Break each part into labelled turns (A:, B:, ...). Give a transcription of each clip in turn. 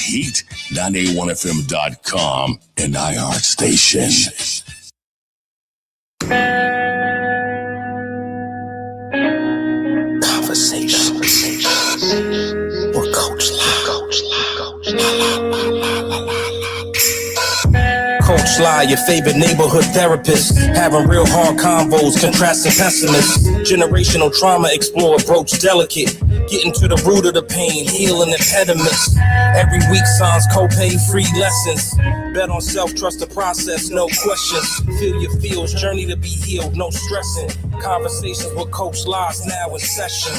A: Heat, 981fm.com, and iHeartStation. Conversations with Coach
B: Coach Lie, your favorite neighborhood therapist, having real hard convos, contrasting pessimists, generational trauma explored, broach delicate, getting to the root of the pain, healing impediments. Every week signs copay free lessons. Bet on self, trust the process, no questions. Feel your feels, journey to be healed, no stressing. Conversations with Coach Lie's now in session.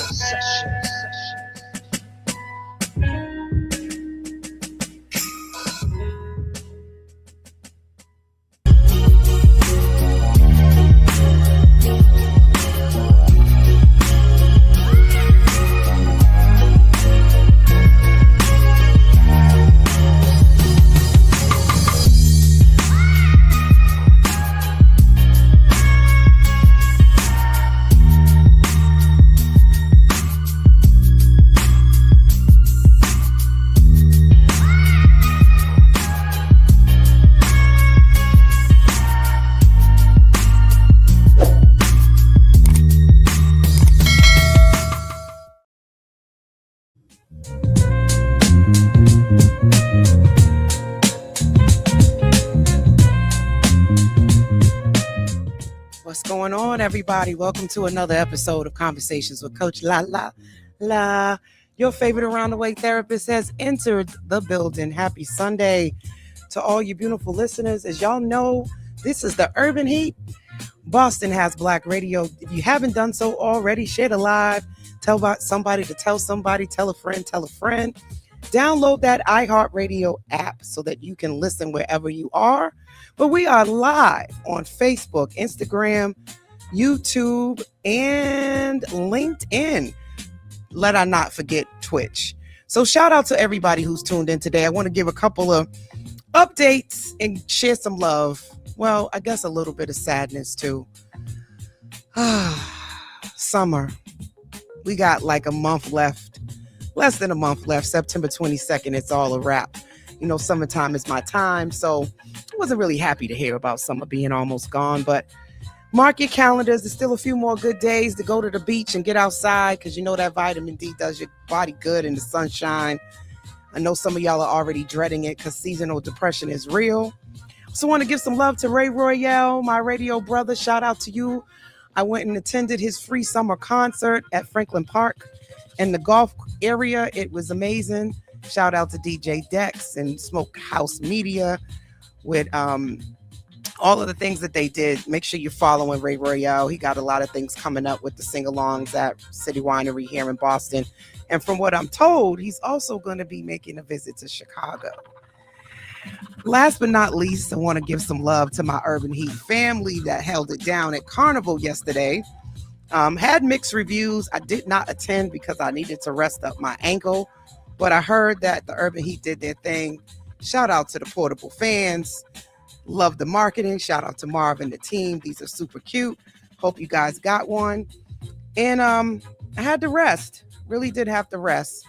C: What's going on, everybody? Welcome to another episode of Conversations with Coach La. Your favorite around the way therapist has entered the building. Happy Sunday to all you beautiful listeners. As y'all know, this is the Urban Heat. Boston has Black Radio. If you haven't done so already, share the live. Tell about somebody to tell somebody. Tell a friend. Download that iHeartRadio app so that you can listen wherever you are. But we are live on Facebook, Instagram, YouTube, and LinkedIn. Let I not forget Twitch. So shout out to everybody who's tuned in today. I want to give a couple of updates and share some love. Well, I guess a little bit of sadness too. Summer. We got like a month left. Less than a month left. September 22nd, it's all a wrap. You know, summertime is my time, so I wasn't really happy to hear about summer being almost gone, but mark your calendars. There's still a few more good days to go to the beach and get outside because you know that vitamin D does your body good in the sunshine. I know some of y'all are already dreading it because seasonal depression is real. So I want to give some love to Ray Royale, my radio brother. Shout out to you. I went and attended his free summer concert at Franklin Park in the golf area. It was amazing. Shout out to DJ Dex and Smokehouse Media with all of the things that they did. Make sure you're following Ray Royale. He got a lot of things coming up with the sing-alongs at City Winery here in Boston. And from what I'm told, he's also going to be making a visit to Chicago. Last but not least, I want to give some love to my Urban Heat family that held it down at Carnival yesterday. Had mixed reviews. I did not attend because I needed to rest up my ankle, but I heard that the Urban Heat did their thing. Shout out to the portable fans. Love the marketing. Shout out to Marv and the team. These are super cute. Hope you guys got one. And I had to rest. Really did have to rest.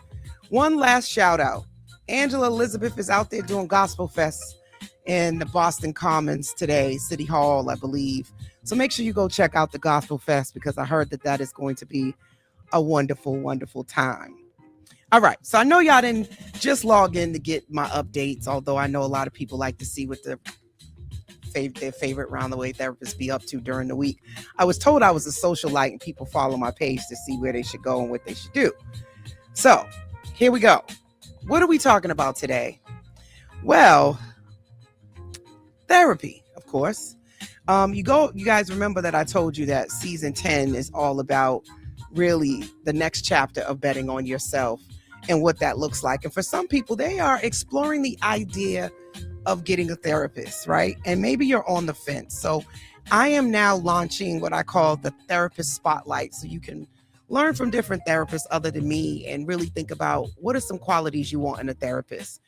C: One last shout out. Angela Elizabeth is out there doing Gospel Fest in the Boston Commons today, City Hall, I believe. So make sure you go check out the Gospel Fest because I heard that that is going to be a wonderful, wonderful time. All right. So I know y'all didn't just log in to get my updates, although I know a lot of people like to see what their favorite round the way therapists be up to during the week. I was told I was a socialite and people follow my page to see where they should go and what they should do. So here we go. What are we talking about today? Well, therapy, of course. You guys remember that I told you that season 10 is all about really the next chapter of betting on yourself and what that looks like. And for some people, they are exploring the idea of getting a therapist, right? And maybe you're on the fence. So I am now launching what I call the Therapist Spotlight. So you can learn from different therapists other than me and really think about what are some qualities you want in a therapist.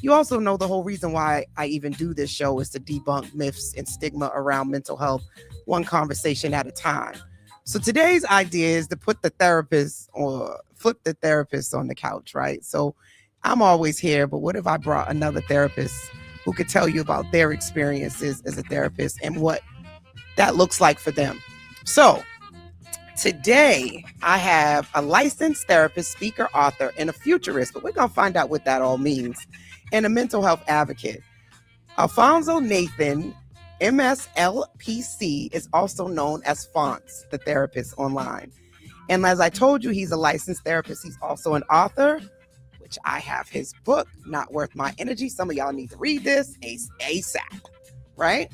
C: You also know the whole reason why I even do this show is to debunk myths and stigma around mental health, one conversation at a time. So today's idea is to put the therapist or flip the therapist on the couch, right? So I'm always here, but what if I brought another therapist who could tell you about their experiences as a therapist and what that looks like for them? So today I have a licensed therapist, speaker, author, and a futurist, but we're going to find out what that all means, and a mental health advocate. Alphonso Nathan, MSLPC, is also known as Phonz the Therapist online. And as I told you, he's a licensed therapist. He's also an author, which I have his book, Not Worth My Energy. Some of y'all need to read this ASAP, right?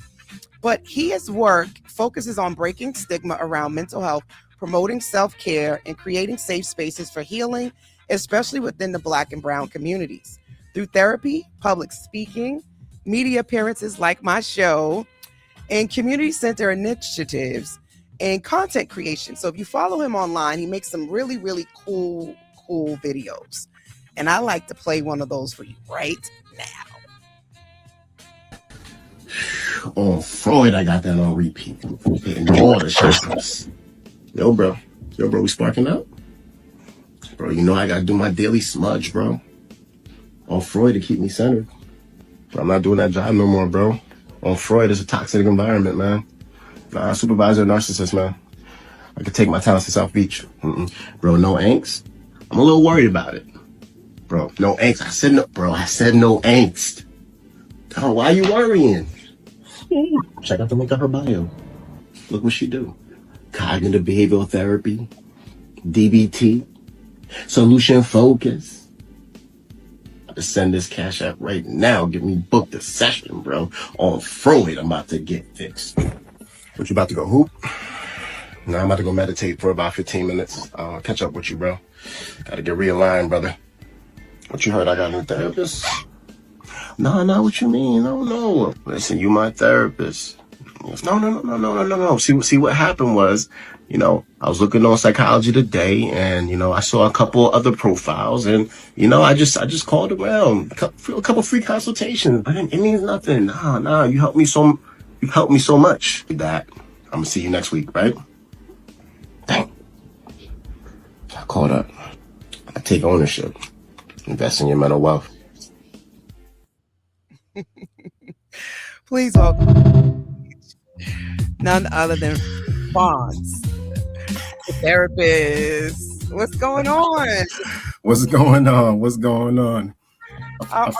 C: But his work focuses on breaking stigma around mental health, promoting self-care, and creating safe spaces for healing, especially within the Black and Brown communities. Through therapy, public speaking, media appearances like my show, and community center initiatives, and content creation. So if you follow him online, he makes some really, really cool videos. And I like to play one of those for you right now.
D: On Freud, I got that on repeat. Hitting all the shows. Yo, bro, we sparking up? Bro, you know I gotta do my daily smudge, bro. On Freud to keep me centered. But I'm not doing that job no more, bro. On Freud, it's a toxic environment, man. Nah, supervisor, narcissist, man. I could take my talents to South Beach. Bro, no angst. I'm a little worried about it. Bro, no angst. I said no angst. Oh, why are you worrying? Check out the link of her bio. Look what she do. Cognitive behavioral therapy, DBT, solution focus. I'm about to send this cash app right now. Get me booked a session, bro. On Freud, I'm about to get fixed. What, you about to go hoop? No, I'm about to go meditate for about 15 minutes. Catch up with you, bro. Gotta get realigned, brother. What you heard? I got a new therapist? No, what you mean? No. Listen, you my therapist. No. See what happened was, I was looking on Psychology Today, and, I saw a couple other profiles, and, I just called around, a couple free consultations, but it means nothing. Nah, you helped me so much that I'm gonna see you next week, right? Dang. I caught up. I take ownership. Invest in your mental wealth.
C: Please welcome none other than Phonz, the therapist. What's going on?
D: What's going on? I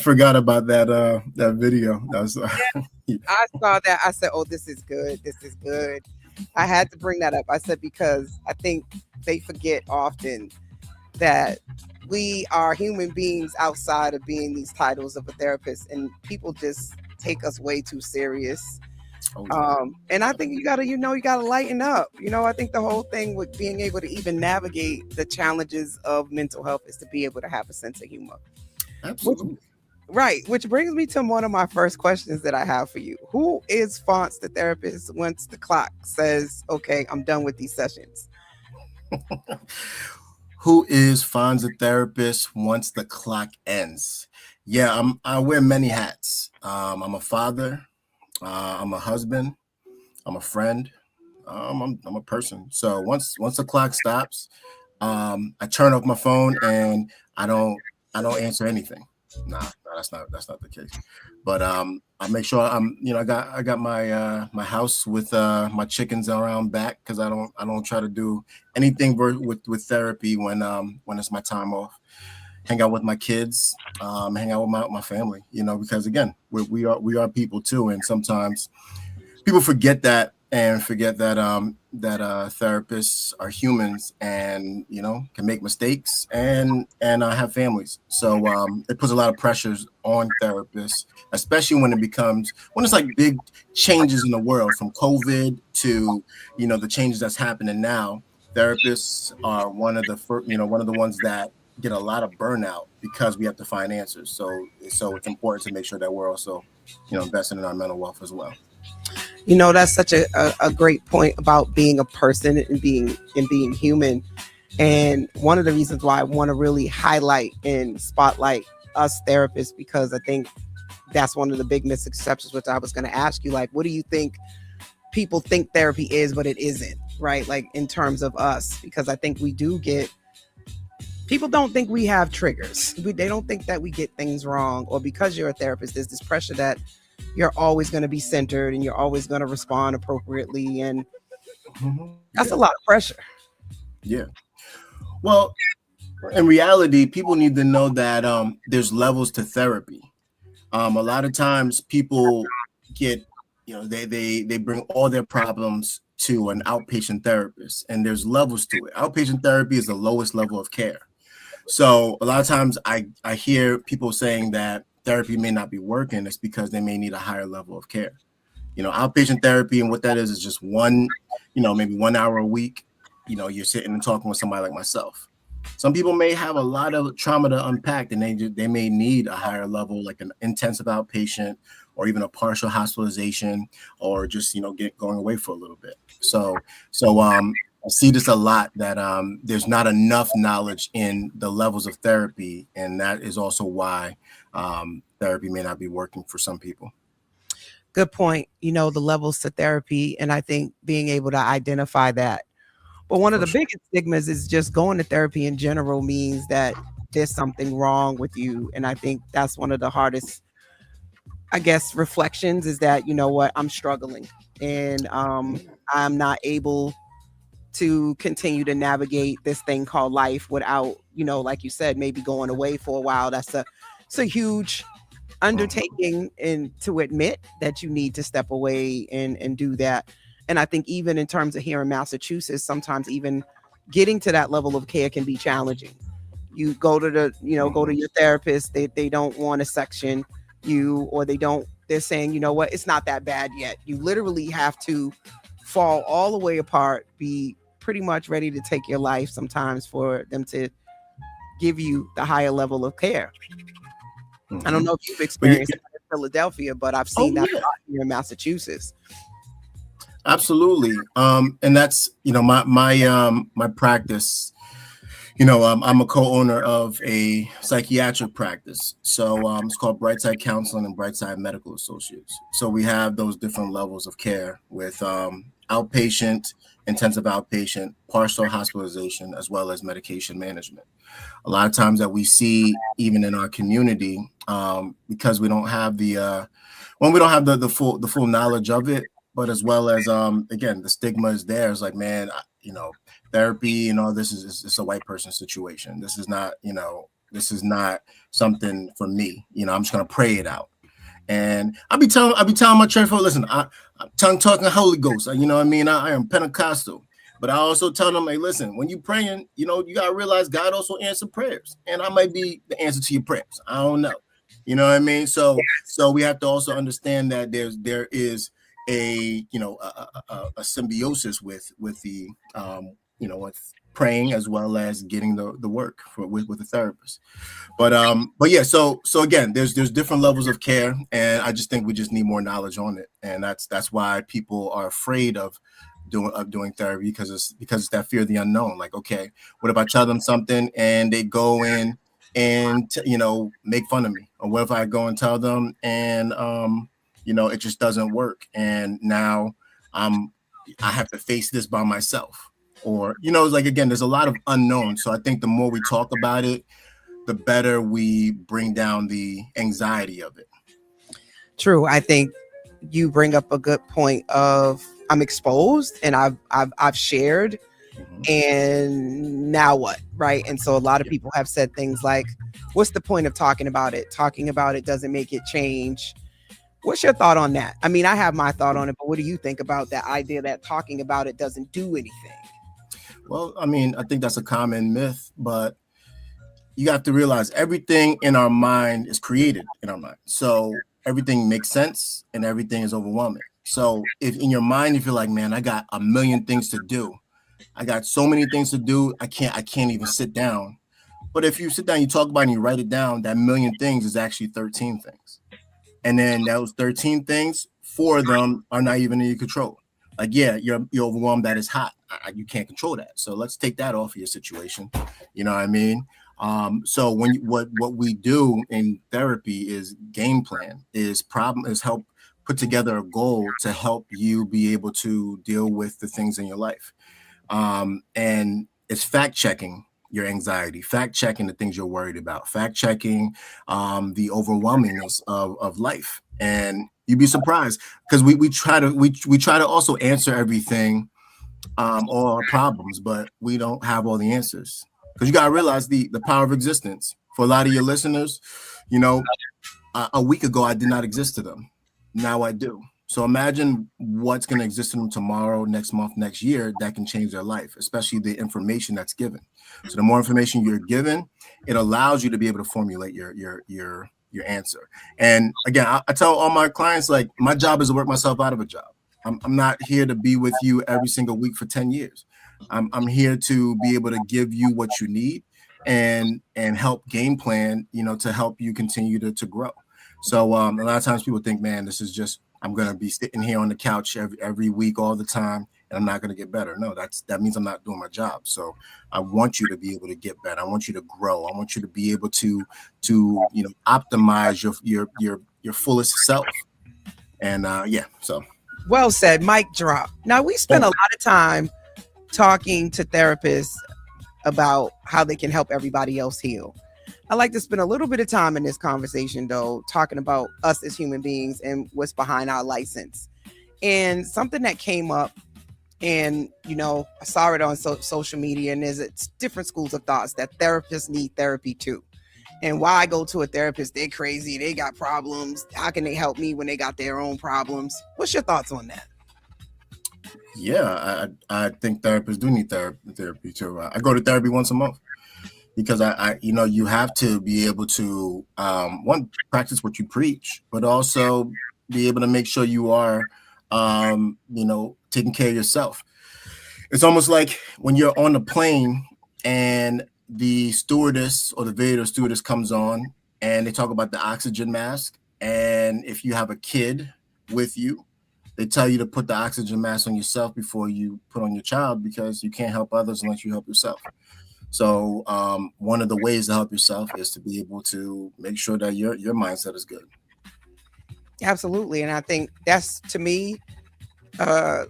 D: forgot about that video.
C: I saw that. I said, "Oh, this is good. I had to bring that up. I said because I think they forget often that we are human beings outside of being these titles of a therapist, and people just take us way too serious. And I think you gotta lighten up. I think the whole thing with being able to even navigate the challenges of mental health is to be able to have a sense of humor.
D: Absolutely.
C: Which brings me to one of my first questions that I have for you. Who is Phonz the Therapist once the clock says, okay, I'm done with these sessions?
D: Who is Phonz the Therapist once the clock ends? Yeah, I wear many hats. I'm a father. I'm a husband. I'm a friend. I'm a person. So once the clock stops, I turn off my phone and I don't answer anything. Nah, that's not the case. But I make sure I got my house with my chickens around back, because I don't try to do anything with therapy when it's my time off. Hang out with my kids, hang out with my family, because again, we are people too, and sometimes people forget that therapists are humans and can make mistakes and have families. So it puts a lot of pressures on therapists, especially when it's like big changes in the world, from COVID to the changes that's happening now. Therapists are one of the ones that get a lot of burnout because we have to find answers. So it's important to make sure that we're also investing in our mental wealth as well.
C: That's such a great point about being a person and being human. And one of the reasons why I want to really highlight and spotlight us therapists, because I think that's one of the big misconceptions, which I was going to ask you, like, what do you think people think therapy is, but it isn't, right? Like in terms of us, because I think we do get People don't think we have triggers. They don't think that we get things wrong, or because you're a therapist, there's this pressure that you're always going to be centered and you're always going to respond appropriately. And that's a lot of pressure.
D: Yeah. Well, in reality, people need to know that there's levels to therapy. A lot of times people get, they bring all their problems to an outpatient therapist, and there's levels to it. Outpatient therapy is the lowest level of care. So a lot of times I hear people saying that therapy may not be working. It's because they may need a higher level of care. Outpatient therapy, and what that is just one, maybe 1 hour a week. You're sitting and talking with somebody like myself. Some people may have a lot of trauma to unpack, and they may need a higher level, like an intensive outpatient, or even a partial hospitalization, or just going away for a little bit. So I see this a lot, that there's not enough knowledge in the levels of therapy, and that is also why therapy may not be working for some people.
C: Good point. The levels to therapy, and I think being able to identify that. But one of the biggest stigmas is just going to therapy in general means that there's something wrong with you. And I think that's one of the hardest, I guess, reflections, is that, I'm struggling, and I'm not able to continue to navigate this thing called life without, like you said, maybe going away for a while. It's a huge undertaking, and to admit that you need to step away and do that. And I think even in terms of here in Massachusetts, sometimes even getting to that level of care can be challenging. You go to go to your therapist, they don't want to section you, or they're saying, it's not that bad yet. You literally have to fall all the way apart, be pretty much ready to take your life sometimes for them to give you the higher level of care. I don't know if you've experienced that in Philadelphia, but I've seen that a lot here in Massachusetts.
D: Absolutely. And that's, my practice, I'm a co-owner of a psychiatric practice. So it's called Brightside Counseling and Brightside Medical Associates. So we have those different levels of care with outpatient, intensive outpatient, partial hospitalization, as well as medication management. A lot of times that we see, even in our community, because we don't have the full knowledge of it, but as well as again, the stigma is there. It's like, man, therapy, this is a white person situation. This is not something for me. I'm just gonna pray it out. And I'll be telling my church folks, listen, I'm tongue talking Holy Ghost. I am Pentecostal. But I also tell them, hey, listen, when you praying, you gotta realize God also answers prayers, and I might be the answer to your prayers. I don't know. You know what I mean? So we have to also understand that there is a symbiosis with the with praying, as well as getting the work with the therapist. But yeah, so again, there's different levels of care, and I just think we just need more knowledge on it, and that's why people are afraid of doing therapy, because it's that fear of the unknown. Like, okay, what if I tell them something and they go in and make fun of me, or what if I go and tell them and it just doesn't work, and now I have to face this by myself, or it's like, again, there's a lot of unknown. So I think the more we talk about it, the better we bring down the anxiety of it.
C: True. I think you bring up a good point of, I'm exposed and I've shared, and now what, right? And so a lot of people have said things like, what's the point of talking about it? Talking about it doesn't make it change. What's your thought on that? I mean, I have my thought on it, but what do you think about that idea that talking about it doesn't do anything?
D: Well, I mean, I think that's a common myth, but you have to realize everything in our mind is created in our mind. So everything makes sense and everything is overwhelming. So if in your mind, if you're like, man, I got a million things to do, I got so many things to do, I can't even sit down. But if you sit down, you talk about it and you write it down, that million things is actually 13 things. And then those 13 things, 4 of them are not even in your control. Like, yeah, you're overwhelmed, that is hot. You can't control that. So let's take that off of your situation. You know what I mean? So what we do in therapy is game plan, is help put together a goal to help you be able to deal with the things in your life. And it's fact checking, your anxiety, fact checking the things you're worried about, fact checking the overwhelmingness of life. And you'd be surprised because we try to also answer everything, all our problems, but we don't have all the answers. Because you got to realize the power of existence. For a lot of your listeners, a week ago I did not exist to them. Now I do. So imagine what's going to exist to them tomorrow, next month, next year that can change their life, especially the information that's given. So the more information you're given, it allows you to be able to formulate your answer. And again, I tell all my clients, like, my job is to work myself out of a job. I'm not here to be with you every single week for 10 years. I'm here to be able to give you what you need and help game plan, to help you continue to grow. So a lot of times people think, man, this is just, I'm going to be sitting here on the couch every week all the time, and I'm not going to get better. No, that means I'm not doing my job. So I want you to be able to get better. I want you to grow. I want you to be able to optimize your fullest self. And so.
C: Well said, mic drop. Now, we spend a lot of time talking to therapists about how they can help everybody else heal. I like to spend a little bit of time in this conversation, though, talking about us as human beings and what's behind our license. And something that came up, and, I saw it on social media, and it's different schools of thoughts that therapists need therapy too. And why I go to a therapist, they're crazy, they got problems. How can they help me when they got their own problems? What's your thoughts on that?
D: Yeah, I think therapists do need therapy too. I go to therapy once a month because you have to be able to one, practice what you preach, but also be able to make sure you are taking care of yourself. It's almost like when you're on the plane and the stewardess or the video stewardess comes on and they talk about the oxygen mask. And if you have a kid with you, they tell you to put the oxygen mask on yourself before you put on your child, because you can't help others unless you help yourself. So one of the ways to help yourself is to be able to make sure that your mindset is good.
C: Absolutely. And I think that's, to me,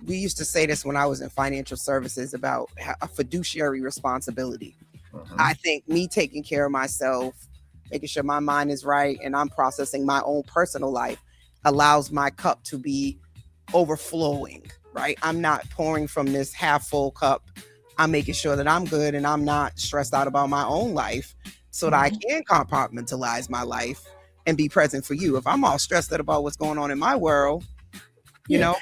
C: we used to say this when I was in financial services about a fiduciary responsibility. I think me taking care of myself, making sure my mind is right, and I'm processing my own personal life allows my cup to be overflowing, right? I'm not pouring from this half full cup. I'm making sure that I'm good and I'm not stressed out about my own life so that I can compartmentalize my life and be present for you. If I'm all stressed out about what's going on in my world, you know.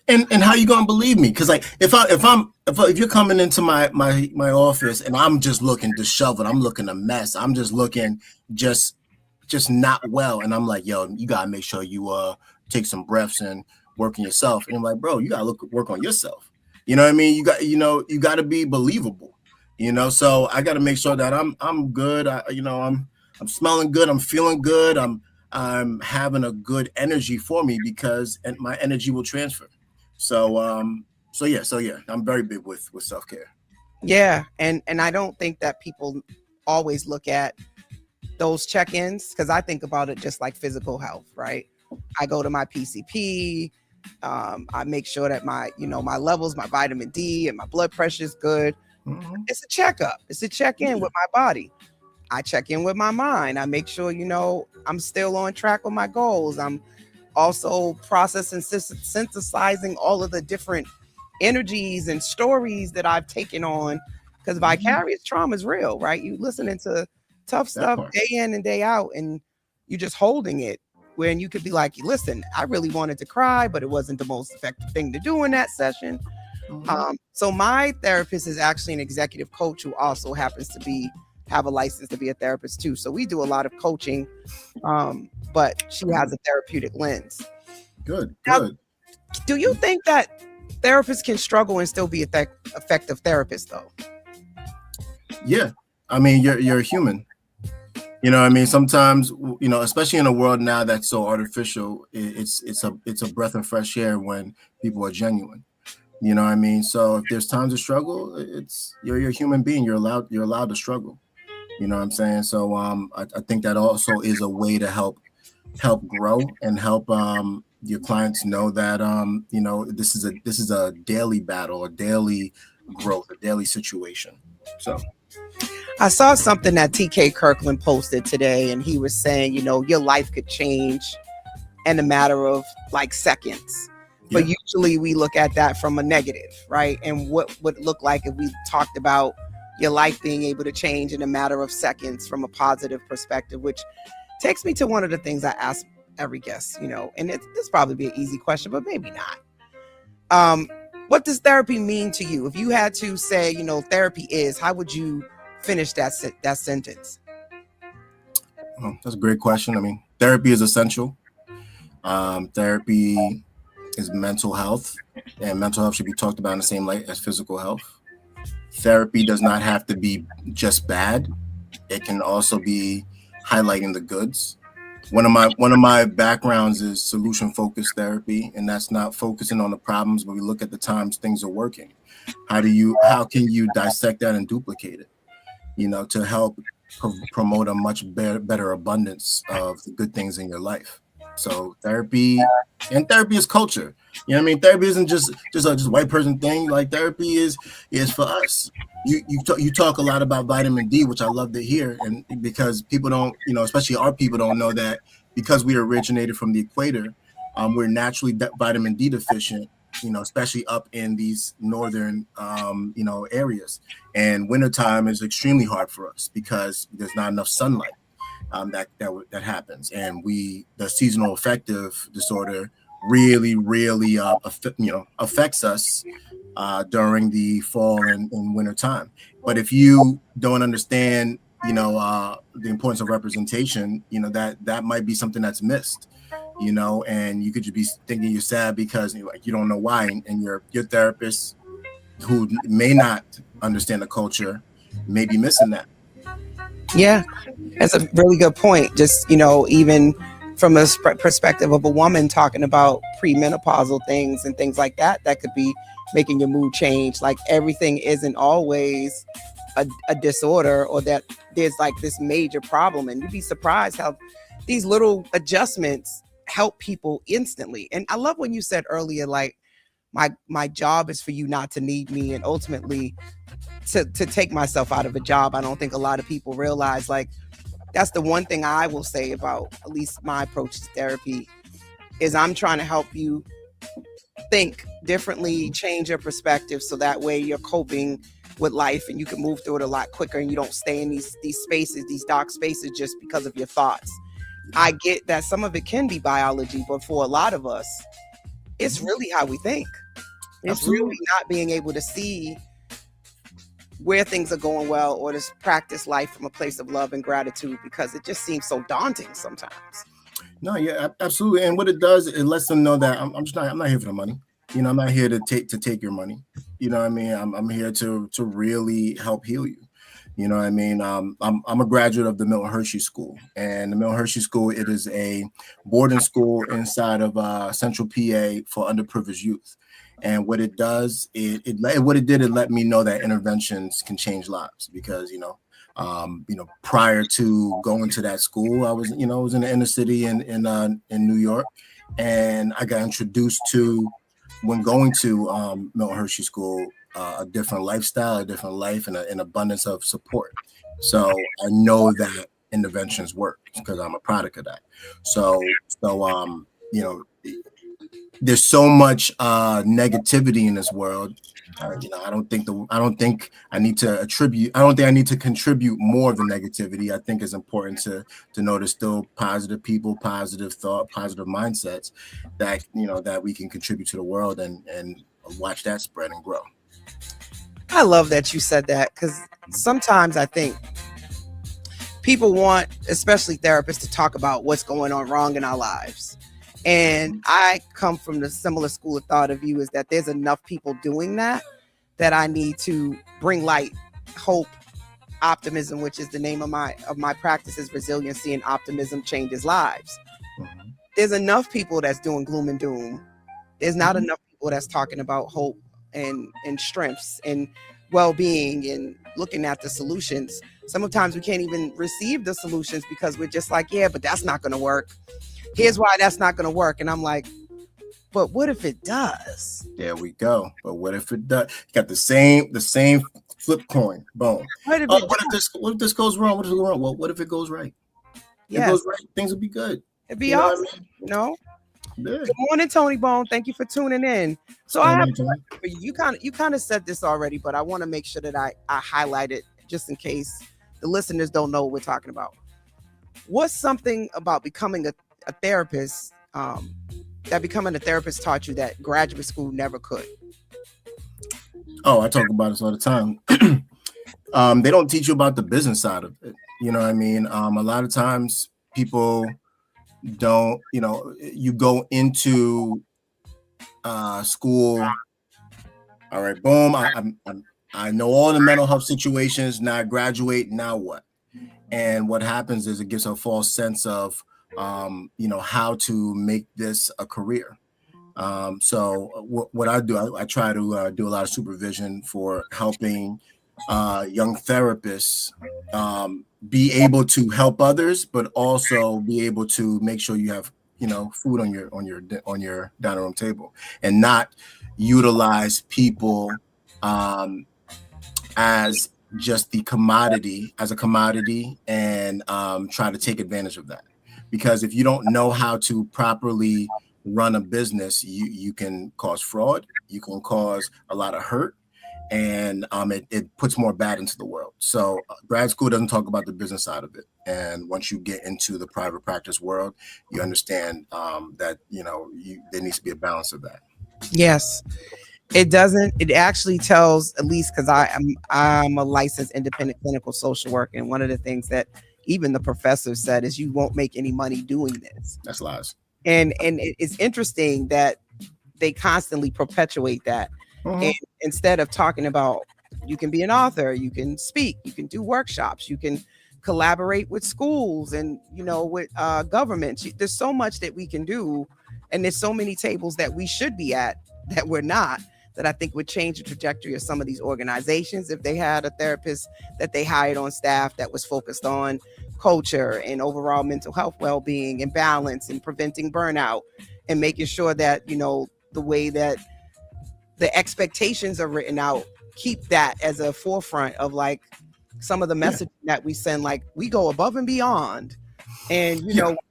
D: And how you gonna believe me? Because like if you're coming into my office and I'm just looking disheveled, I'm looking a mess, I'm just looking just not well, and I'm like, yo, you gotta make sure you take some breaths and work on yourself. And I'm like, bro, you gotta work on yourself. You know what I mean? You got to be believable. So I got to make sure that I'm good. I'm smelling good. I'm feeling good. I'm having a good energy for me because my energy will transfer. So yeah, I'm very big with self-care.
C: Yeah. And I don't think that people always look at those check-ins, because I think about it just like physical health, right? I go to my PCP. I make sure that my levels, my vitamin D and my blood pressure is good. It's a checkup. It's a check-in with my body. I check in with my mind. I make sure, I'm still on track with my goals. I'm also processing, synthesizing all of the different energies and stories that I've taken on, because vicarious trauma is real, right? You listening to tough stuff day in and day out, and you just holding it. When you could be like, listen, I really wanted to cry, but it wasn't the most effective thing to do in that session. So my therapist is actually an executive coach who also happens to have a license to be a therapist too. So we do a lot of coaching, but she has a therapeutic lens.
D: Good.
C: Now, do you think that therapists can struggle and still be effective therapists though? Yeah.
D: I mean, you're a human. Sometimes, especially in a world now that's so artificial, it's a breath of fresh air when people are genuine. So if there's times to struggle, you're a human being. You're allowed to struggle. You know what I'm saying? So I think that also is a way to help grow and help your clients know that this is a daily battle, a daily growth, a daily situation. So
C: I saw something that TK Kirkland posted today, and he was saying, your life could change in a matter of like seconds. Yeah. But usually we look at that from a negative, right? And what would it look like if we talked about your life being able to change in a matter of seconds from a positive perspective, which takes me to one of the things I ask every guest, and this probably be an easy question, but maybe not. What does therapy mean to you? If you had to say, therapy is, how would you finish that sentence?
D: Well, that's a great question. I mean, therapy is essential. Therapy is mental health, and mental health should be talked about in the same light as physical health. Therapy does not have to be just bad. It can also be highlighting the goods. One of my backgrounds is solution focused therapy, and that's not focusing on the problems, but we look at the times things are working. How can you dissect that and duplicate it, to help promote a much better abundance of the good things in your life. So therapy is culture. Therapy isn't just a white person thing. Like, therapy is for us. You talk a lot about vitamin D, which I love to hear, and because people don't, especially our people don't know that because we originated from the equator, we're naturally vitamin D deficient. Especially up in these northern, areas, and wintertime is extremely hard for us because there's not enough sunlight. That happens, and the seasonal affective disorder really affects us during the fall and winter time. But if you don't understand the importance of representation, that might be something that's missed, and you could just be thinking you're sad because you don't know why, and your therapist, who may not understand the culture, may be missing that.
C: Yeah, that's a really good point. Just, even from a perspective of a woman talking about premenopausal things and things like that, that could be making your mood change. Like, everything isn't always a disorder, or that there's like this major problem. And you'd be surprised how these little adjustments help people instantly. And I love when you said earlier, like, my job is for you not to need me, and ultimately to take myself out of a job. I don't think a lot of people realize, like, that's the one thing I will say about at least my approach to therapy is I'm trying to help you think differently, change your perspective, so that way you're coping with life and you can move through it a lot quicker, and you don't stay in these spaces, these dark spaces, just because of your thoughts. I get that some of it can be biology, but for a lot of us, it's really how we think. It's really not being able to see where things are going well, or to practice life from a place of love and gratitude, because it just seems so daunting sometimes.
D: No, yeah, absolutely. And what it does, it lets them know that I'm not here for the money. I'm not here to take your money. I'm here to really help heal you. I'm a graduate of the Milton Hershey School, and the Milton Hershey School, it is a boarding school inside of Central PA for underprivileged youth. And what it does, it let me know that interventions can change lives, because prior to going to that school, I was in the inner city in New York, and I got introduced to, when going to Milton Hershey School, a different lifestyle, a different life, and an abundance of support. So I know that interventions work because I'm a product of that. So there's so much negativity in this world. I don't think I need to contribute more of the negativity. I think it's important to know there's still positive people, positive thought, positive mindsets that we can contribute to the world, and watch that spread and grow.
C: I love that you said that, because sometimes I think people want, especially therapists, to talk about what's going on wrong in our lives. And I come from the similar school of thought of you, is that there's enough people doing that I need to bring light, hope, optimism, which is the name of my practice, is resiliency and optimism changes lives. Mm-hmm. There's enough people that's doing gloom and doom. There's not enough people that's talking about hope and strengths and well-being and looking at the solutions. Sometimes we can't even receive the solutions because we're just like, yeah, but that's not going to work. Here's why that's not going to work. And I'm like, but what if it does?
D: There we go. But what if it does? You got the same Flip coin. Boom.
C: What if
D: What if this goes wrong? What if it goes wrong? Well, what if it goes right? If it
C: yes,
D: goes right, things will be good.
C: it'd be
D: You know what I
C: awesome.
D: mean?
C: You know.
D: Yeah.
C: Good morning, Tony Bone. Thank you for tuning in. So I have a question for you. You kind of said this already, but I want to make sure that I highlight it just in case the listeners don't know what we're talking about. What's something about becoming a therapist that becoming a therapist taught you that graduate school never could?
D: Oh, I talk about this all the time. They don't teach you about the business side of it. You know what I mean? A lot of times people don't, you go into school. All right, boom. I know all the mental health situations. Now I graduate. Now what? And what happens is it gives a false sense of, how to make this a career. So what I do, I try to do a lot of supervision for helping young therapists be able to help others, but also be able to make sure you have food on your dining room table, and not utilize people as just a commodity, and try to take advantage of that. Because if you don't know how to properly run a business, you can cause fraud, you can cause a lot of hurt, and it puts more bad into the world. So grad school doesn't talk about the business side of it. And once you get into the private practice world, you understand that there needs to be a balance of that.
C: Yes. It doesn't. It actually tells, at least because I'm a licensed independent clinical social worker, and one of the things that even the professor said is you won't make any money doing this.
D: That's lies.
C: And it's interesting that they constantly perpetuate that.
D: Mm-hmm.
C: And instead of talking about you can be an author, you can speak, you can do workshops, you can collaborate with schools and with governments. There's so much that we can do, and there's so many tables that we should be at that we're not, that I think would change the trajectory of some of these organizations if they had a therapist that they hired on staff that was focused on culture and overall mental health well-being and balance and preventing burnout, and making sure that the way that the expectations are written out, keep that as a forefront of like some of the messaging that we send, like we go above and beyond, and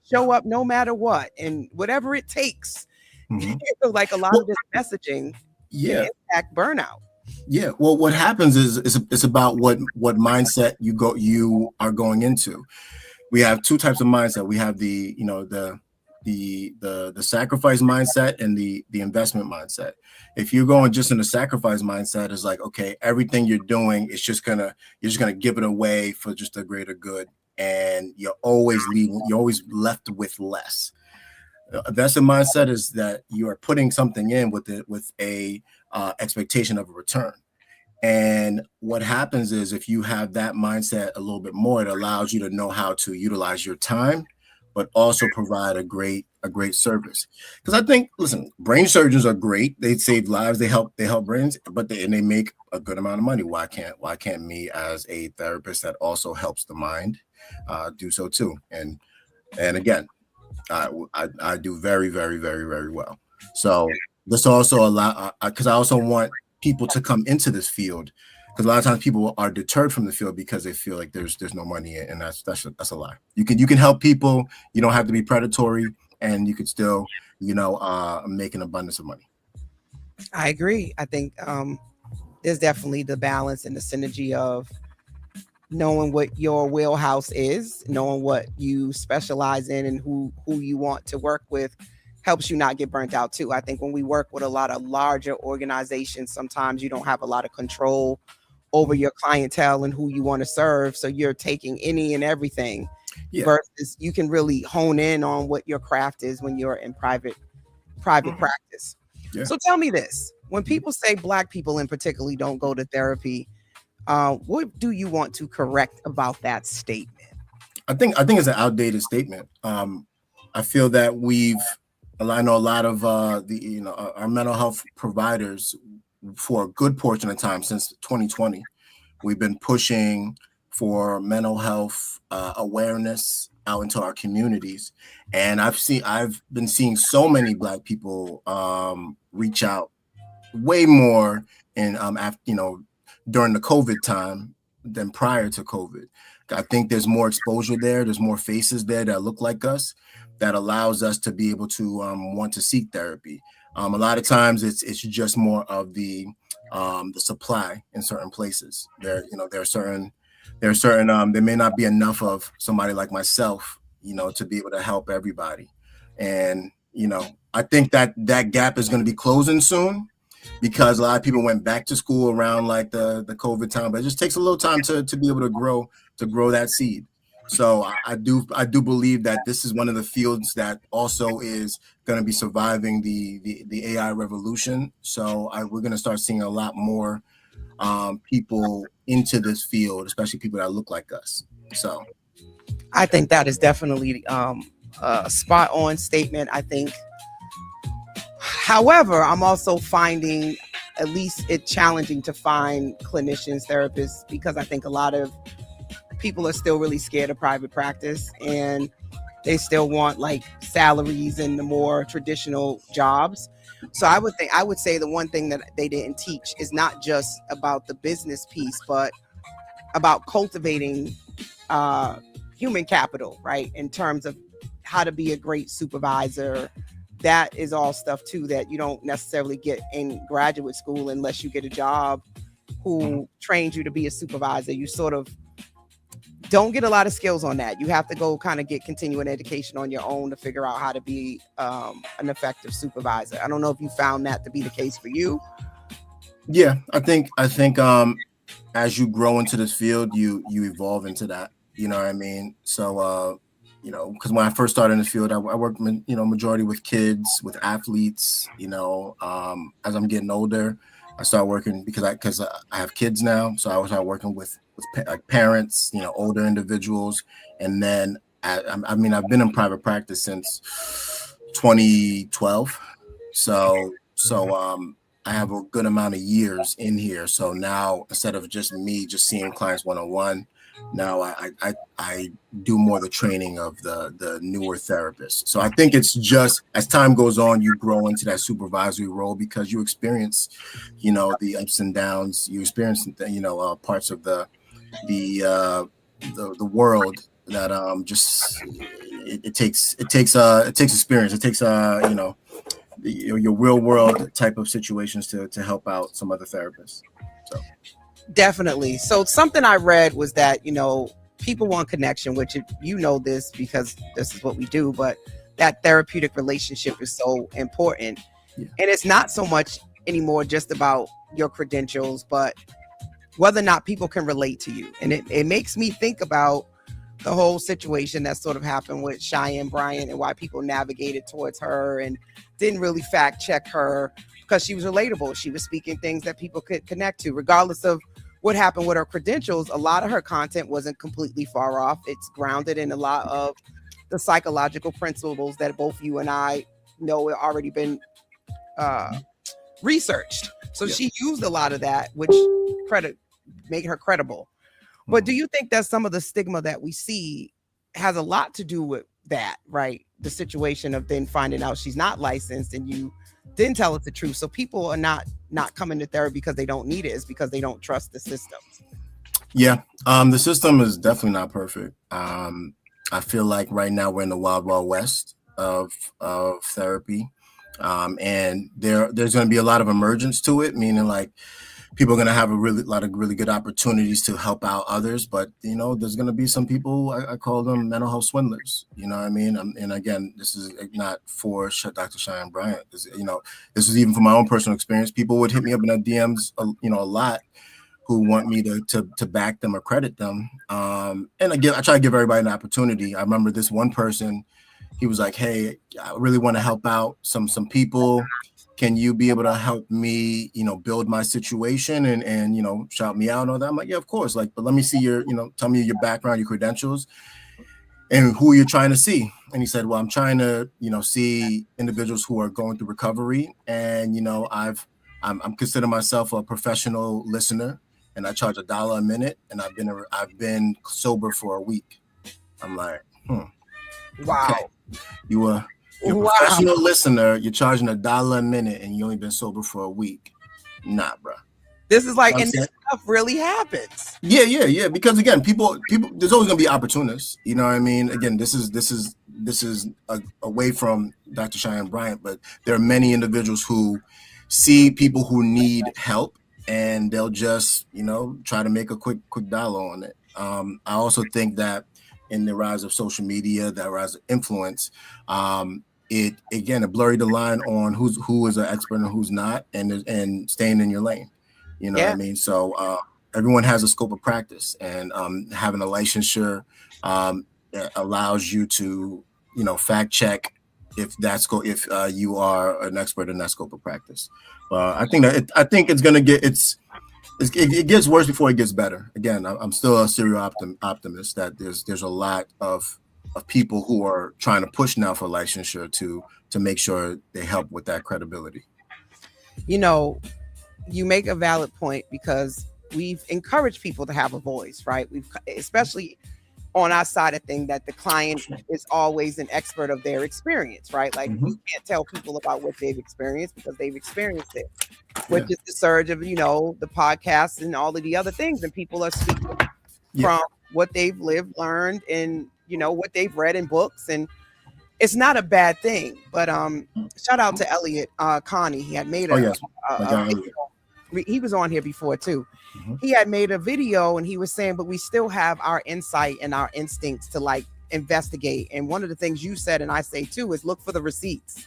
C: show up no matter what and whatever it takes. Mm-hmm. Like a lot of this messaging can impact burnout.
D: Yeah. Well, what happens is it's about what mindset you are going into. We have two types of mindset. We have the sacrifice mindset and the investment mindset. If you're going just in the sacrifice mindset, is like, okay, everything you're doing is you're just gonna give it away for just a greater good, and you're always left with less. Investment mindset is that you are putting something in with a expectation of a return. And what happens is if you have that mindset a little bit more, it allows you to know how to utilize your time, but also provide a great service. Because I think, listen, brain surgeons are great. They save lives. They help brains, but they make a good amount of money. Why can't me as a therapist that also helps the mind do so too? And again, I do very, very, very, very well. So this also allow, because I also want people to come into this field, because a lot of times people are deterred from the field because they feel like there's no money in it, and that's a lie. You can help people. You don't have to be predatory, and you could still make an abundance of money.
C: I agree. I think there's definitely the balance and the synergy of knowing what your wheelhouse is, knowing what you specialize in, and who you want to work with helps you not get burnt out too. I think when we work with a lot of larger organizations, sometimes you don't have a lot of control over your clientele and who you want to serve. So you're taking any and everything versus you can really hone in on what your craft is when you're in private practice. Yeah. So tell me this, when people say Black people in particular don't go to therapy, what do you want to correct about that statement?
D: I think it's an outdated statement. I feel that I know a lot of our mental health providers, for a good portion of time since 2020, we've been pushing for mental health awareness out into our communities, and I've been seeing so many Black people reach out way more, and during the COVID time than prior to COVID. I think there's more exposure there. There's more faces there that look like us that allows us to be able to want to seek therapy. A lot of times it's just more of the supply in certain places. There may not be enough of somebody like myself, to be able to help everybody. And, I think that gap is going to be closing soon because a lot of people went back to school around like the COVID time, but it just takes a little time to be able to grow that seed. So I do believe that this is one of the fields that also is going to be surviving the AI revolution. So we're going to start seeing a lot more people into this field, especially people that look like us. So
C: I think that is definitely a spot on statement. I think, however, I'm also finding at least it challenging to find clinicians, therapists, because I think a lot of people are still really scared of private practice and they still want like salaries and the more traditional jobs. So I would say the one thing that they didn't teach is not just about the business piece, but about cultivating human capital, right? In terms of how to be a great supervisor. That is all stuff too that you don't necessarily get in graduate school unless you get a job who trains you to be a supervisor. You sort of don't get a lot of skills on that. You have to go kind of get continuing education on your own to figure out how to be an effective supervisor. I don't know if you found that to be the case for you.
D: Yeah, I think as you grow into this field, you evolve into that. You know what I mean? So because when I first started in the field, I worked majority with kids, with athletes. As I'm getting older, I started working because I have kids now, so I started working with parents, older individuals, and then I've been in private practice since 2012, so I have a good amount of years in here. So now instead of just me just seeing clients one-on-one, now I do more of the training of the newer therapists. So I think it's just as time goes on, you grow into that supervisory role because you experience, the ups and downs. You experience, parts of the world that just it takes experience. It takes your real world type of situations to help out some other therapists. So.
C: Definitely. So something I read was that, people want connection, which this because this is what we do, but that therapeutic relationship is so important. Yeah. And it's not so much anymore just about your credentials, but whether or not people can relate to you. And it makes me think about the whole situation that sort of happened with Cheyenne Bryant and why people navigated towards her and didn't really fact check her because she was relatable. She was speaking things that people could connect to, regardless of what happened with her credentials. A lot of her content wasn't completely far off. It's grounded in a lot of the psychological principles that both you and I know have already been researched. So she used a lot of that, which made her credible. But do you think that some of the stigma that we see has a lot to do with that, right? The situation of then finding out she's not licensed and you didn't tell us the truth. So people are not coming to therapy because they don't need it. It's because they don't trust the system. Yeah.
D: The system is definitely not perfect. I feel like right now we're in the wild west of therapy. And there's going to be a lot of emergence to it, meaning like people are going to have a lot of really good opportunities to help out others. But, there's going to be some people, I call them mental health swindlers. You know what I mean? And again, this is not for Dr. Cheyenne Bryant. This is even from my own personal experience. People would hit me up in the DMs, a lot, who want me to back them or credit them. And again, I try to give everybody an opportunity. I remember this one person, he was like, hey, I really want to help out some people. Can you be able to help me, build my situation and shout me out and all that? I'm like, yeah, of course. Like, but let me see tell me your background, your credentials, and who you're trying to see. And he said, well, I'm trying to, see individuals who are going through recovery. And, I'm considering myself a professional listener and I charge $1 a minute and I've been sober for a week. I'm like,
C: wow.
D: Okay. You're a professional listener, you're charging $1 a minute and you only been sober for a week. Nah, bro.
C: This is like,
D: You know what I'm
C: and this
D: saying?
C: stuff really happens.
D: Yeah. Because again, people, there's always gonna be opportunists. You know what I mean? Again, this is away from Dr. Cheyenne Bryant, but there are many individuals who see people who need help, and they'll just, try to make a quick dollar on it. I also think that in the rise of social media, that rise of influence, it blurred the line on who is an expert and who's not, and staying in your lane. You know what I mean? So everyone has a scope of practice, and having a licensure allows you to, fact check if you are an expert in that scope of practice. I think it's gonna get it gets worse before it gets better. Again, I'm still a serial optimist that there's a lot of people who are trying to push now for licensure to make sure they help with that credibility.
C: You make a valid point, because we've encouraged people to have a voice, right? We've, especially on our side of thing, that the client is always an expert of their experience, right? Like, you can't tell people about what they've experienced because they've experienced it, which is the surge of, the podcasts and all of the other things. And people are speaking from what they've lived, learned, and, what they've read in books. And it's not a bad thing. But shout out to Elliot Connie. He had made he was on here before too. He had made a video, and he was saying, but we still have our insight and our instincts to like investigate. And one of the things you said, and I say too, is look for the receipts.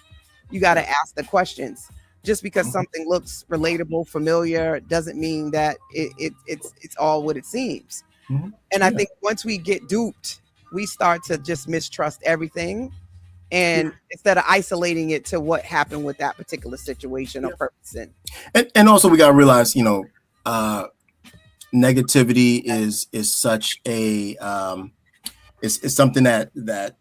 C: You got to ask the questions. Just because something looks relatable, familiar, doesn't mean that it's all what it seems. And I think once we get duped, we start to just mistrust everything. And instead of isolating it to what happened with that particular situation or person.
D: And also we got to realize, negativity is such a it's something that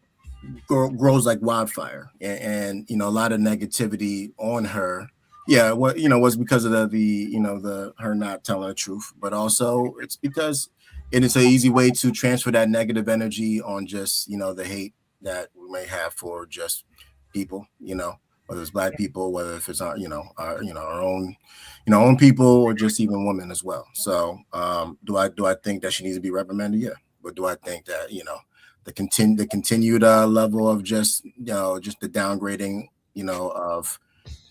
D: grows like wildfire, and a lot of negativity on her. Yeah, was because of the her not telling the truth, but also it's because it is an easy way to transfer that negative energy on just the hate that we may have for just people, whether it's Black people, whether if it's our own people, or just even women as well. So do I think that she needs to be reprimanded? Yeah. But do I think that the continued level of just just the downgrading of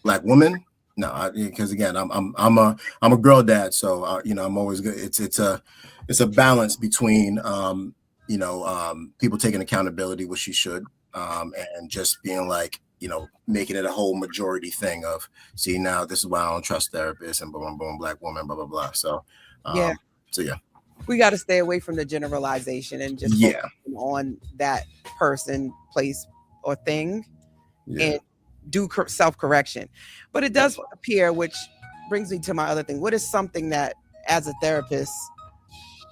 D: Black women? No, because again, I'm a girl dad, so I'm always good. It's a balance between people taking accountability, which you should, and just being like, making it a whole majority thing of, see, now this is why I don't trust therapists, and boom, boom, Black woman, blah, blah, blah. So, we
C: got to stay away from the generalization and just focus on that person, place, or thing, and do self-correction. But it does appear, which brings me to my other thing. What is something that, as a therapist,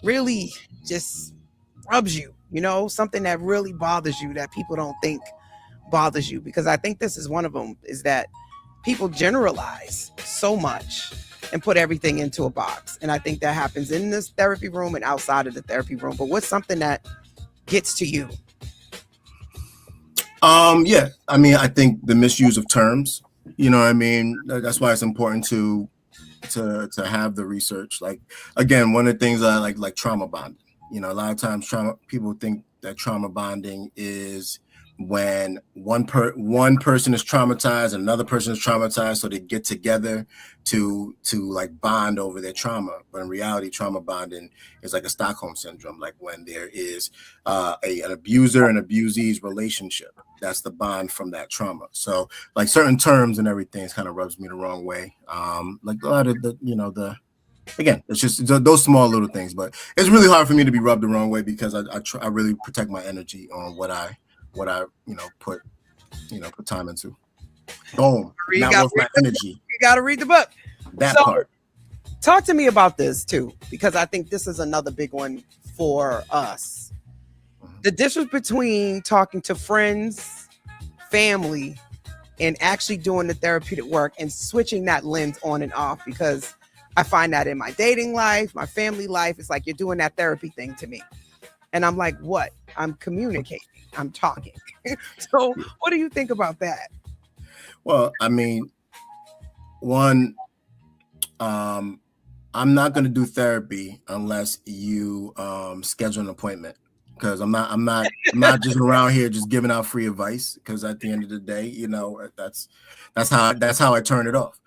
C: really just rubs you, something that really bothers you that people don't think bothers you? Because I think this is one of them, is that people generalize so much and put everything into a box. And I think that happens in this therapy room and outside of the therapy room. But what's something that gets to you?
D: I think the misuse of terms, that's why it's important to have the research. Like, again, one of the things I like trauma bonding. A lot of times people think that trauma bonding is when one person is traumatized and another person is traumatized, so they get together to like bond over their trauma. But in reality, trauma bonding is like a Stockholm syndrome, like when there is an abuser and abusee's relationship. That's the bond from that trauma. So like certain terms and everything kind of rubs me the wrong way. Like a lot of again, it's just those small little things, but it's really hard for me to be rubbed the wrong way, because I really protect my energy on what I put time into. Boom. Not worth my energy.
C: You got to read the book.
D: That part.
C: Talk to me about this too, because I think this is another big one for us. The difference between talking to friends, family, and actually doing the therapeutic work and switching that lens on and off, because I find that in my dating life, my family life, it's like you're doing that therapy thing to me. And I'm like, what? I'm communicating. I'm talking. So what do you think about that?
D: Well, I mean, one, I'm not going to do therapy unless you schedule an appointment, because I'm not just around here just giving out free advice, because at the end of the day, you know, that's how I turn it off.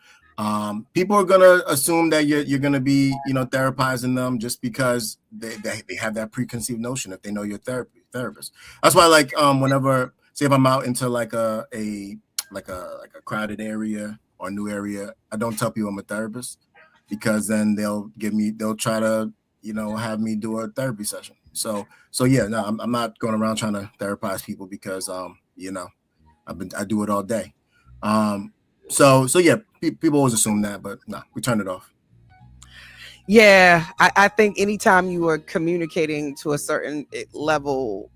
D: People are going to assume that you're going to be, you know, therapizing them just because they have that preconceived notion if they know you're therapist. That's why, like, whenever, say if I'm out into like a crowded area or new area, I don't tell people I'm a therapist, because then they'll try to, you know, have me do a therapy session. So yeah, no, I'm not going around trying to therapize people, because you know, I do it all day. So yeah, people always assume that, but no, we turn it off.
C: Yeah, I think anytime you are communicating to a certain level,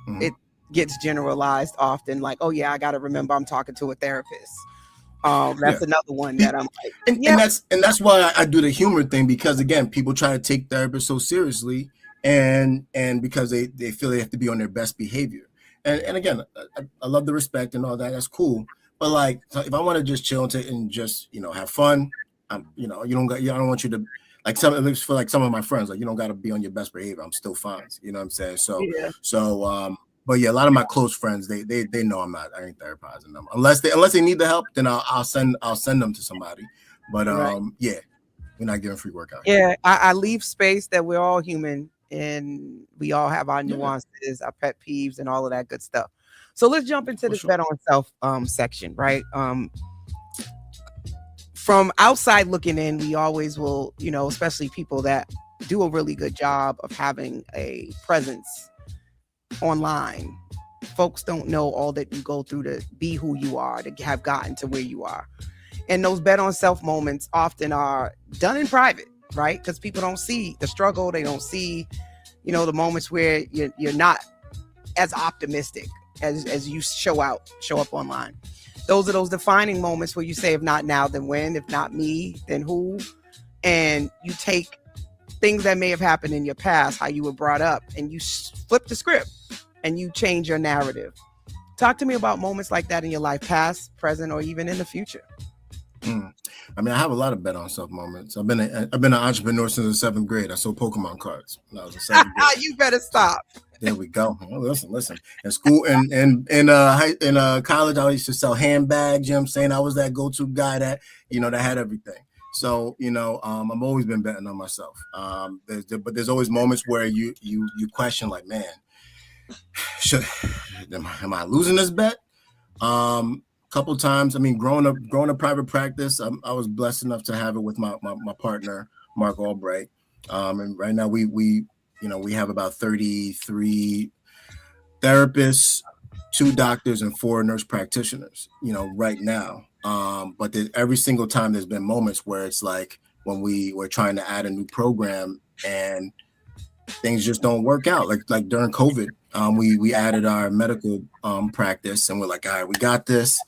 C: it gets generalized often. Like, oh yeah, I got to remember I'm talking to a therapist. That's another one that I'm like,
D: and that's why I do the humor thing, because again, people try to take therapists so seriously, and because they feel they have to be on their best behavior. And again, I love the respect and all that. That's cool. But like, if I want to just chill and just, you know, have fun, you know, I don't want you to, like, for some of my friends, like, you don't got to be on your best behavior. I'm still fine. You know what I'm saying? So, but yeah, a lot of my close friends, they know I ain't therapizing them unless they need the help. Then I'll send them to somebody. But yeah, we're not giving free workout.
C: Yeah, I leave space that we're all human and we all have our nuances, our pet peeves, and all of that good stuff. So let's jump into this bet on self section, right? From outside looking in, we always will, you know, especially people that do a really good job of having a presence online. Folks don't know all that you go through to be who you are, to have gotten to where you are. And those bet on self moments often are done in private, right? Because people don't see the struggle. They don't see, you know, the moments where you're not as optimistic as you show up online. Those are those defining moments where you say, if not now, then when? If not me, then who? And you take things that may have happened in your past, how you were brought up, and you flip the script and you change your narrative. Talk to me about moments like that in your life, past, present, or even in the future.
D: I mean, I have a lot of bet on self moments. I've been an entrepreneur since the 7th grade. I sold Pokemon cards when I was in 7th grade.
C: You better stop.
D: There we go. Oh, listen. In school and in college, I used to sell handbags. You know what I'm saying? I was that go-to guy that, you know, that had everything. So, you know, I've always been betting on myself. But there's always moments where you question, like, man, am I losing this bet? Couple times. I mean, growing up private practice, I was blessed enough to have it with my partner, Mark Albright. And right now we have about 33 therapists, 2 doctors, and 4 nurse practitioners, you know, right now. But every single time there's been moments where it's like when we were trying to add a new program and things just don't work out. Like during COVID, we added our medical practice, and we're like, all right, we got this.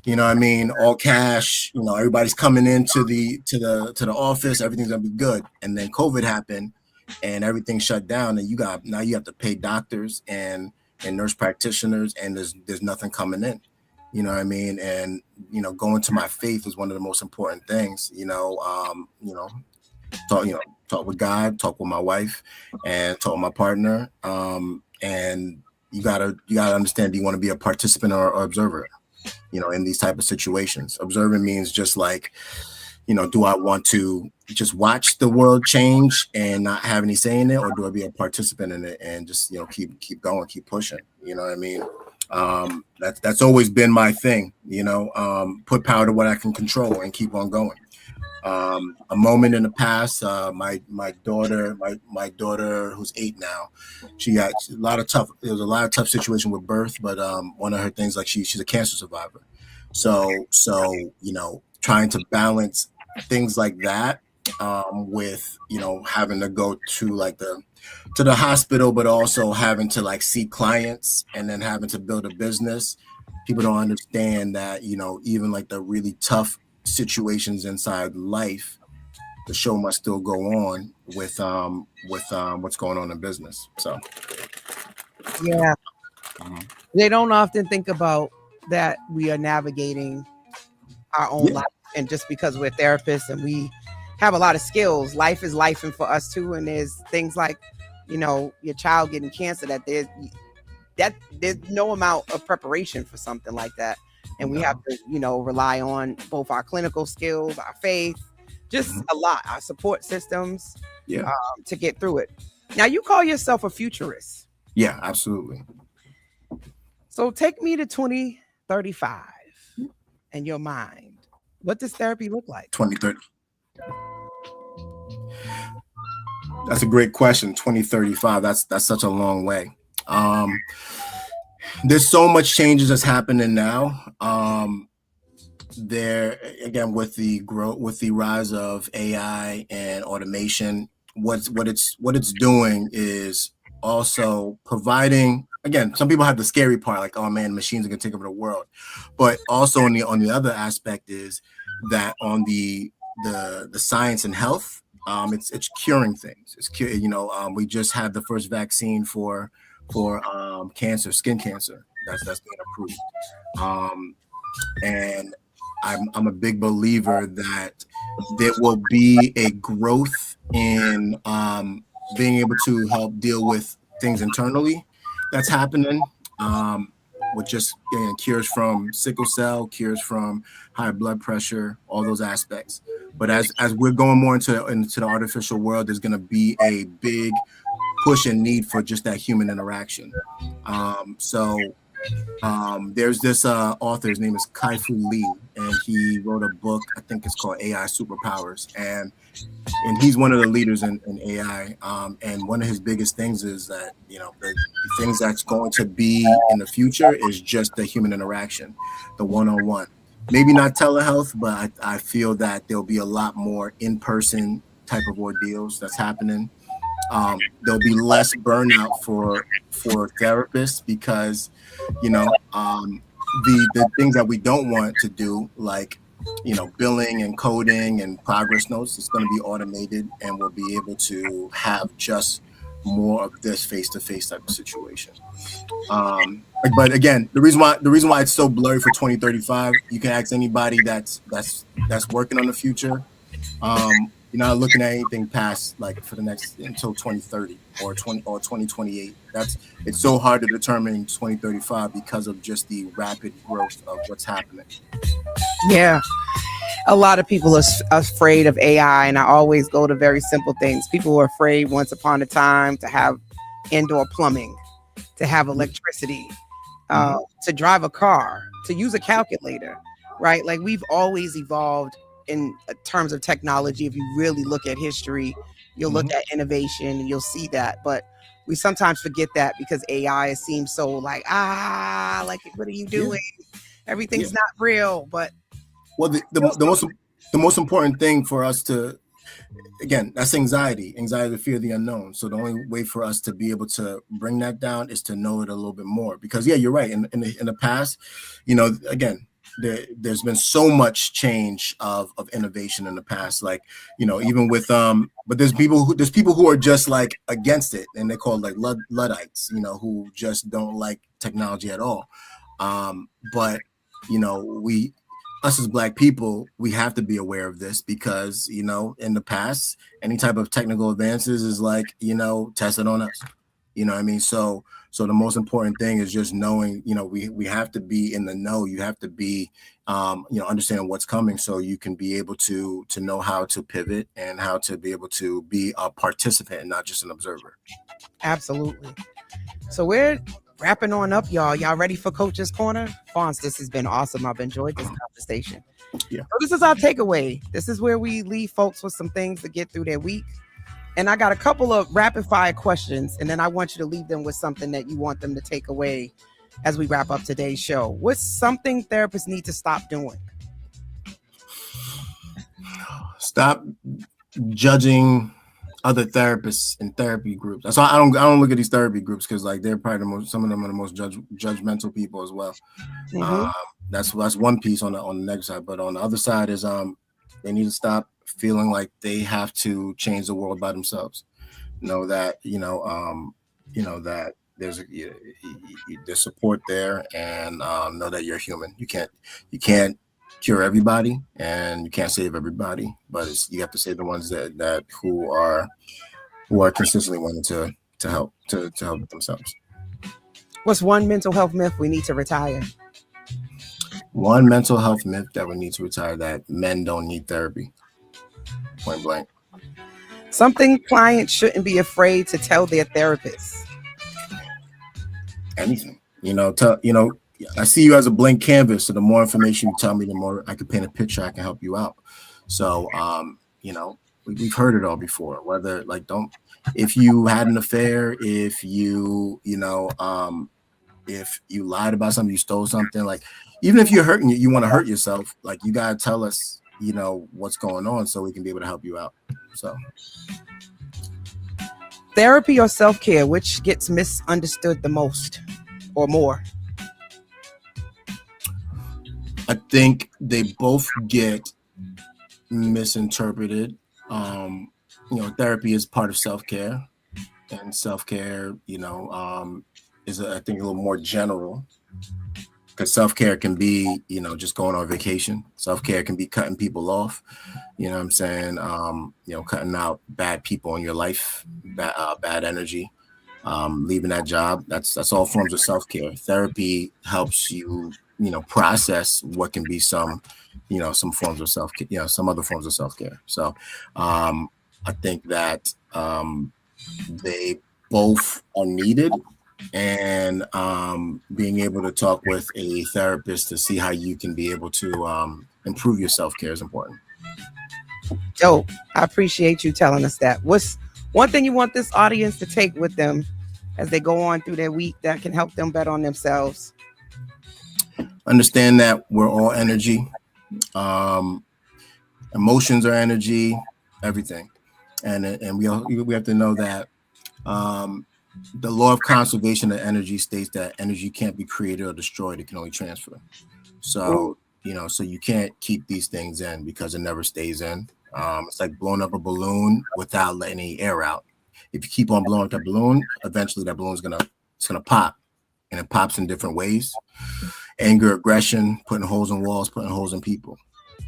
D: You know what I mean? All cash. You know, everybody's coming into the office. Everything's gonna be good. And then COVID happened, and everything shut down. And now you have to pay doctors and nurse practitioners, and there's nothing coming in. You know what I mean? And you know, going to my faith is one of the most important things. Talk with God, talk with my wife, and talk with my partner. And you gotta understand, do you want to be a participant or observer, you know, in these type of situations? Observing means just like, you know, do I want to just watch the world change and not have any say in it, or do I be a participant in it and just, you know, keep going, keep pushing? You know what I mean? That's always been my thing, you know, put power to what I can control and keep on going. A moment in the past, my daughter who's 8 now, she had a lot of tough situation with birth, but one of her things, like she's a cancer survivor. So you know, trying to balance things like that with, you know, having to go to the hospital, but also having to like see clients and then having to build a business. People don't understand that, you know, even like the really tough situations inside life, the show must still go on with what's going on in business. So
C: yeah, they don't often think about that we are navigating our own life, and just because we're therapists and we have a lot of skills. Life is life, and for us too. And there's things like, your child getting cancer there's no amount of preparation for something like that. And we have to, rely on both our clinical skills, our faith, just a lot, our support systems to get through it. Now, you call yourself a futurist.
D: Yeah, absolutely.
C: So take me to 2035 in your mind. What does therapy look like?
D: 2030. That's a great question. 2035. That's such a long way. There's so much changes that's happening now. There again with the rise of AI and automation, what it's doing is also providing. Again, some people have the scary part, like, oh man, machines are gonna take over the world. But also on the other aspect is that on the science and health, it's curing things. We just had the first vaccine for cancer, skin cancer, that's being approved. And I'm a big believer that there will be a growth in being able to help deal with things internally that's happening, with just cures from sickle cell, cures from high blood pressure, all those aspects. But as we're going more into the artificial world, there's going to be a big push and need for just that human interaction. There's this author, his name is Kai-Fu Lee, and he wrote a book, I think it's called AI Superpowers, and he's one of the leaders in AI. And one of his biggest things is that, the things that's going to be in the future is just the human interaction, the one-on-one. Maybe not telehealth, but I feel that there'll be a lot more in-person type of ordeals that's happening. There'll be less burnout for therapists because, the things that we don't want to do, like, billing and coding and progress notes, it's going to be automated, and we'll be able to have just more of this face-to-face type of situation. But again, the reason why it's so blurry for 2035, you can ask anybody that's working on the future. You're not looking at anything past until 2030 or 2028. It's so hard to determine 2035 because of just the rapid growth of what's happening.
C: Yeah. A lot of people are afraid of AI, and I always go to very simple things. People were afraid once upon a time to have indoor plumbing, to have electricity, to drive a car, to use a calculator, right? Like, we've always evolved in terms of technology. If you really look at history, you'll look at innovation and you'll see that. But we sometimes forget that because AI seems so like, what are you doing? Everything's not real. But
D: the most important thing for us to, again, that's anxiety, the fear of the unknown. So the only way for us to be able to bring that down is to know it a little bit more. Because you're right. In the past, again, there's been so much change of innovation in the past, like, even with but there's people who are just like against it, and they're called like Luddites, who just don't like technology at all. But us as Black people, we have to be aware of this because, in the past, any type of technical advances is like, tested on us. You know what I mean? So the most important thing is just knowing, we have to be in the know. You have to be, understanding what's coming so you can be able to know how to pivot and how to be able to be a participant and not just an observer.
C: Absolutely. So we're wrapping on up, y'all. Y'all ready for Coach's Corner? Phonz, this has been awesome. I've enjoyed this conversation.
D: Yeah.
C: So this is our takeaway. This is where we leave folks with some things to get through their week. And I got a couple of rapid fire questions, and then I want you to leave them with something that you want them to take away as we wrap up today's show. What's something therapists need to stop doing?
D: Stop judging other therapists in therapy groups. That's why I don't look at these therapy groups, because like they're probably some of them are the most judgmental people as well. That's one piece on the negative side, but on the other side is they need to stop feeling like they have to change the world by themselves. Know that that there's support there, and know that you're human. You can't cure everybody, and you can't save everybody, but you have to save the ones that who are consistently wanting to help themselves.
C: What's one mental health myth we need to retire?
D: One mental health myth that we need to retire: that men don't need therapy. Point blank.
C: Something clients shouldn't be afraid to tell their therapist.
D: Anything. I see you as a blank canvas, so the more information you tell me, the more I can paint a picture, I can help you out. So we've heard it all before. Whether if you had an affair, if you lied about something, you stole something, like even if you're hurting you want to hurt yourself, like you gotta tell us what's going on so we can be able to help you out. So
C: Therapy or self-care, which gets misunderstood the most or more?
D: I think they both get misinterpreted. Therapy is part of self-care, and self-care, is I think a little more general, because self-care can be, just going on vacation. Self-care can be cutting people off, you know what I'm saying? Cutting out bad people in your life, bad energy, leaving that job. That's all forms of self-care. Therapy helps you, process what can be some forms of self-care, some other forms of self-care. So I think that they both are needed, and being able to talk with a therapist to see how you can be able to improve your self-care is important.
C: Dope. I appreciate you telling us that. What's one thing you want this audience to take with them as they go on through their week that can help them bet on themselves?
D: Understand that we're all energy. Emotions are energy, everything. And we have to know that the law of conservation of energy states that energy can't be created or destroyed. It can only transfer. So, so you can't keep these things in, because it never stays in. It's like blowing up a balloon without letting any air out. If you keep on blowing up that balloon, eventually that balloon's gonna pop, and it pops in different ways. Anger, aggression, putting holes in walls, putting holes in people.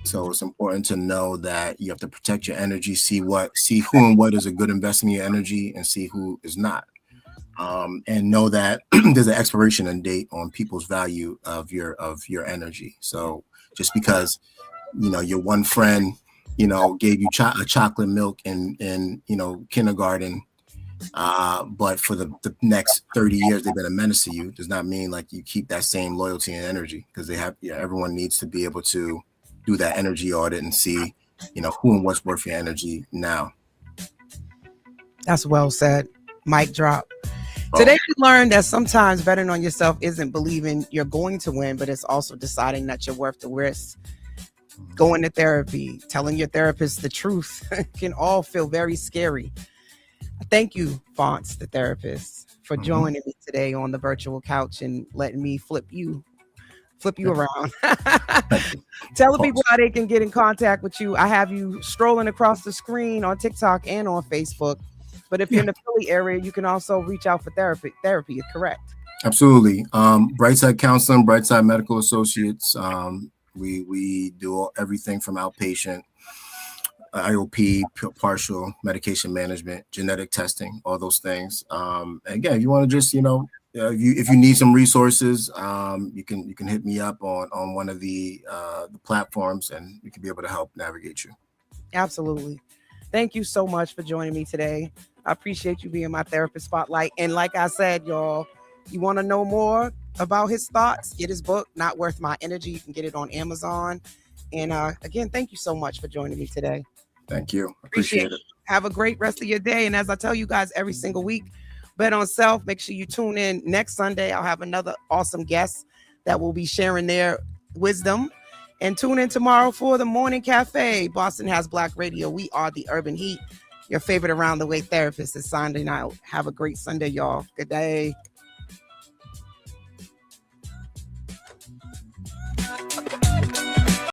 D: So it's important to know that you have to protect your energy, see who and what is a good investment in your energy, and see who is not. And know that there's an expiration date on people's value of your energy. So just because your one friend gave you a chocolate milk in kindergarten, but for the next 30 years they've been a menace to you, does not mean like you keep that same loyalty and energy, because everyone needs to be able to do that energy audit and see who and what's worth your energy now.
C: That's well said. Mic drop. Today we learned that sometimes betting on yourself isn't believing you're going to win, but it's also deciding that you're worth the risk. Going to therapy, telling your therapist the truth can all feel very scary. Thank you, Phonz the Therapist, for joining me today on the virtual couch and letting me flip you around. Tell the people how they can get in contact with you. I have you strolling across the screen on TikTok and on Facebook. But if you're in the Philly area, you can also reach out for therapy, correct?
D: Absolutely. Brightside Counseling, Brightside Medical Associates. We do everything from outpatient, IOP, partial medication management, genetic testing, all those things. Again, if you want to just, if you need some resources, you can hit me up on one of the platforms, and we can be able to help navigate you.
C: Absolutely. Thank you so much for joining me today. I appreciate you being my therapist spotlight. And like I said, y'all, you want to know more about his thoughts, get his book, Not Worth My Energy. You can get it on Amazon. And again, thank you so much for joining me today.
D: Thank you. Appreciate it.
C: Have a great rest of your day. And as I tell you guys every single week, bet on self. Make sure you tune in next Sunday. I'll have another awesome guest that will be sharing their wisdom. And tune in tomorrow for the Morning Cafe. Boston Has Black Radio. We are the Urban Heat. Your favorite around the way therapist is signing out. Have a great Sunday, y'all. Good day.